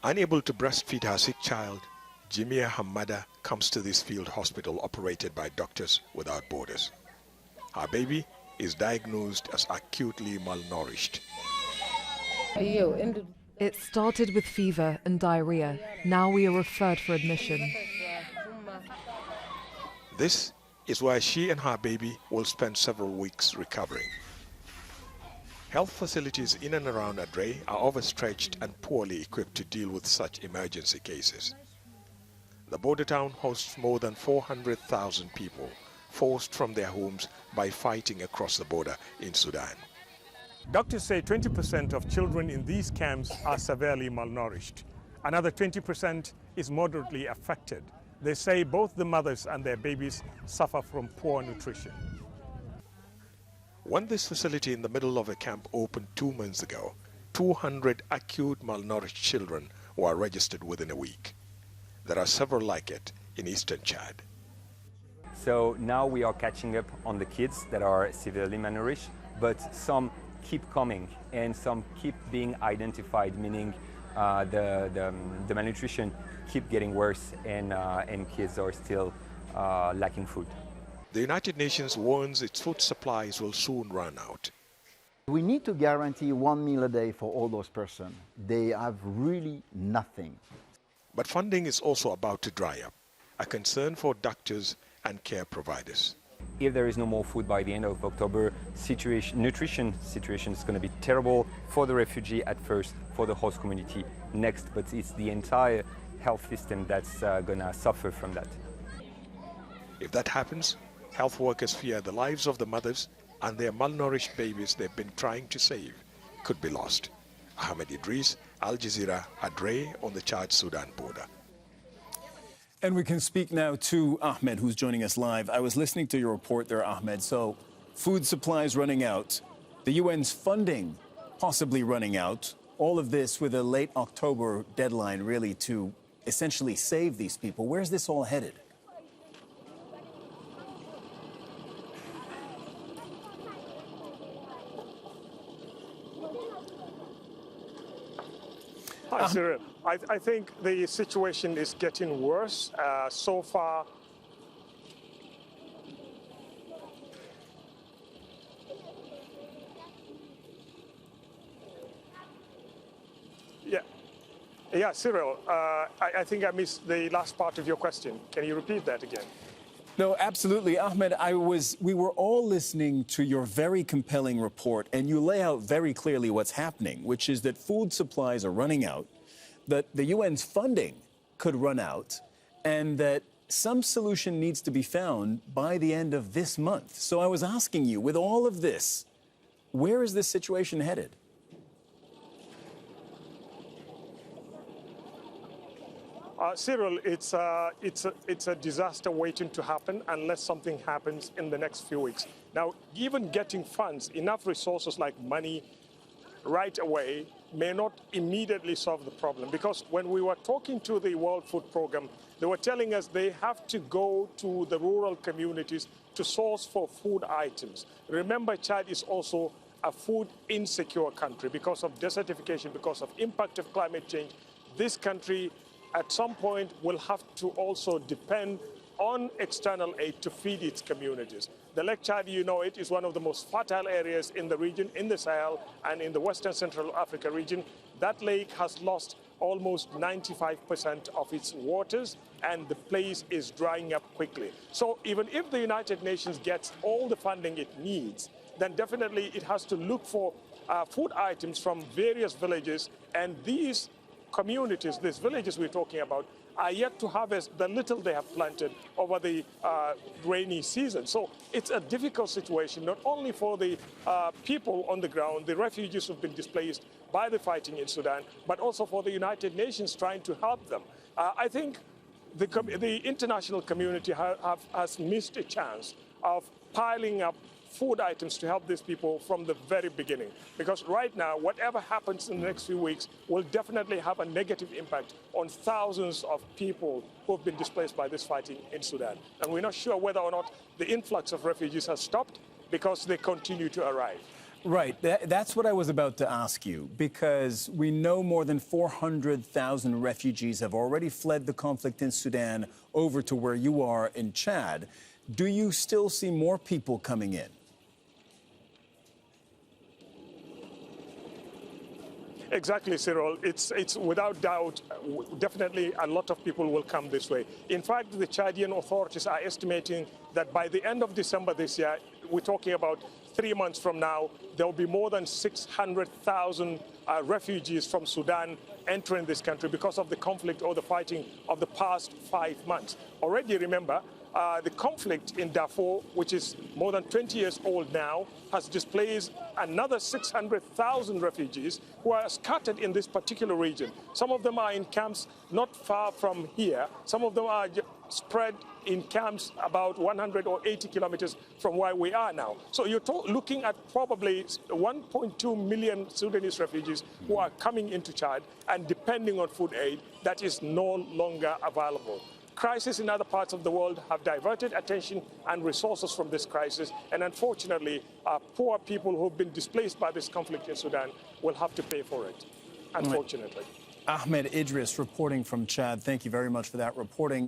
Unable to breastfeed her sick child, Jimia Hamada comes to this field hospital operated by Doctors Without Borders. Her baby is diagnosed as acutely malnourished. It started with fever and diarrhea. Now we are referred for admission. This is where she and her baby will spend several weeks recovering. Health facilities in and around Adre are overstretched and poorly equipped to deal with such emergency cases. The border town hosts more than 400,000 people forced from their homes by fighting across the border in Sudan. Doctors say 20% of children in these camps are severely malnourished. Another 20% is moderately affected. They say both the mothers and their babies suffer from poor nutrition. When this facility in the middle of a camp opened 2 months ago, 200 acute malnourished children were registered within a week. There are several like it in eastern Chad. So now we are catching up on the kids that are severely malnourished, but some keep coming and some keep being identified, meaning the malnutrition keep getting worse and kids are still lacking food. The United Nations warns its food supplies will soon run out. We need to guarantee 1 meal a day for all those persons. They have really nothing. But funding is also about to dry up, a concern for doctors and care providers. If there is no more food by the end of October, nutrition situation is going to be terrible for the refugee at first, for the host community next, but it's the entire health system that's going to suffer from that. If that happens, health workers fear the lives of the mothers and their malnourished babies they've been trying to save could be lost. Ahmed Idris, Al Jazeera, Adre on the Chad-Sudan border. And we can speak now to Ahmed, who's joining us live. I was listening to your report there, Ahmed. So, food supplies running out, the UN's funding possibly running out, all of this with a late October deadline really to essentially save these people. Where's this all headed? Hi, Cyril. I think the situation is getting worse. So far, yeah, Cyril, I think I missed the last part of your question. Can you repeat that again? No, absolutely. Ahmed, we were all listening to your very compelling report, and you lay out very clearly what's happening, which is that food supplies are running out, that the UN's funding could run out, and that some solution needs to be found by the end of this month. So I was asking you, with all of this, where is this situation headed? Cyril, it's a disaster waiting to happen unless something happens in the next few weeks. Now, even getting funds, enough resources like money right away may not immediately solve the problem, because when we were talking to the World Food Programme, they were telling us they have to go to the rural communities to source for food items. Remember, Chad is also a food insecure country because of desertification, because of impact of climate change. This country at some point will have to also depend on external aid to feed its communities. The Lake Chad, you know it, is one of the most fertile areas in the region, in the Sahel and in the Western Central Africa region. That lake has lost almost 95% of its waters, and the place is drying up quickly. So even if the United Nations gets all the funding it needs, then definitely it has to look for food items from various villages, and these communities, these villages we're talking about, are yet to harvest the little they have planted over the rainy season. So it's a difficult situation, not only for the people on the ground, the refugees who've been displaced by the fighting in Sudan, but also for the United Nations trying to help them. I think the international community has missed a chance of piling up food items to help these people from the very beginning. Because right now, whatever happens in the next few weeks will definitely have a negative impact on thousands of people who have been displaced by this fighting in Sudan. And we're not sure whether or not the influx of refugees has stopped, because they continue to arrive. Right. That's what I was about to ask you, because we know more than 400,000 refugees have already fled the conflict in Sudan over to where you are in Chad. Do you still see more people coming in? Exactly, Cyril. It's without doubt, definitely a lot of people will come this way. In fact, the Chadian authorities are estimating that by the end of December this year, we're talking about 3 months from now, there will be more than 600,000 refugees from Sudan entering this country because of the conflict or the fighting of the past 5 months. Already, remember, the conflict in Darfur, which is more than 20 years old now, has displaced another 600,000 refugees who are scattered in this particular region. Some of them are in camps not far from here. Some of them are spread in camps about 100 or 80 kilometers from where we are now. So you're looking at probably 1.2 million Sudanese refugees who are coming into Chad and depending on food aid that is no longer available. Crises in other parts of the world have diverted attention and resources from this crisis, and unfortunately, poor people who have been displaced by this conflict in Sudan will have to pay for it, unfortunately. Ahmed Idris reporting from Chad. Thank you very much for that reporting.